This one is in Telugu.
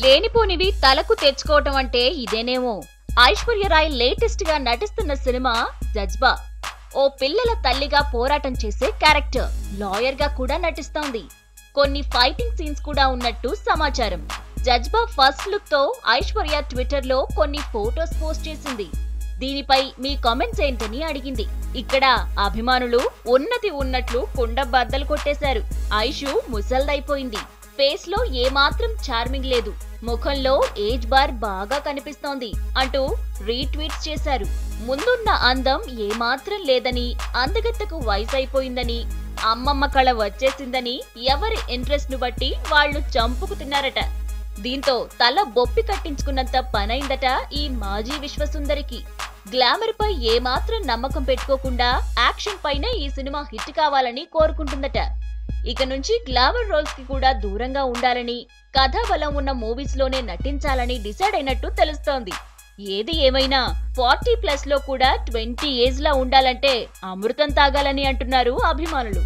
లేనిపోనివి తలకు తెచ్చుకోవటం అంటే ఇదేనేమో. ఐశ్వర్య రాయ్ లేటెస్ట్ గా నటిస్తున్న సినిమా జజ్బా. ఓ పిల్లల తల్లిగా పోరాటం చేసే క్యారెక్టర్, లాయర్ గా కూడా నటిస్తోంది. కొన్ని ఫైటింగ్ సీన్స్ కూడా ఉన్నట్టు సమాచారం. జజ్బా ఫస్ట్ లుక్ తో ఐశ్వర్య ట్విట్టర్ లో కొన్ని ఫోటోస్ పోస్ట్ చేసింది. దీనిపై మీ కామెంట్స్ ఏంటని అడిగింది. ఇక్కడ అభిమానులు ఉన్నది ఉన్నట్లు కుండ బద్దలు కొట్టేశారు. ఐషు ముసల్దైపోయింది, ఫేస్ లో ఏమాత్రం చార్మింగ్ లేదు, ముఖంలో ఏజ్ బార్ బాగా కనిపిస్తోంది అంటూ రీట్వీట్స్ చేశారు. ముందున్న అందం ఏమాత్రం లేదని, అందగత్తకు వయసైపోయిందని, అమ్మమ్మ కళ వచ్చేసిందని ఎవరి ఇంట్రెస్ట్ ను బట్టి వాళ్లు చంపుకు తిన్నారట. దీంతో తల బొప్పి కట్టించుకున్నంత పనైందట ఈ మాజీ విశ్వసుందరికి. గ్లామర్ పై ఏమాత్రం నమ్మకం పెట్టుకోకుండా యాక్షన్ పైనే ఈ సినిమా హిట్ కావాలని కోరుకుంటుందట. ఇక నుంచి గ్లామర్ రోల్స్ కి కూడా దూరంగా ఉండాలని, కథా బలం ఉన్న మూవీస్ లోనే నటించాలని డిసైడ్ అయినట్టు తెలుస్తోంది. ఏది ఏమైనా 40+ లో కూడా 20 ఏజ్ లా ఉండాలంటే అమృతం తాగాలని అంటున్నారు అభిమానులు.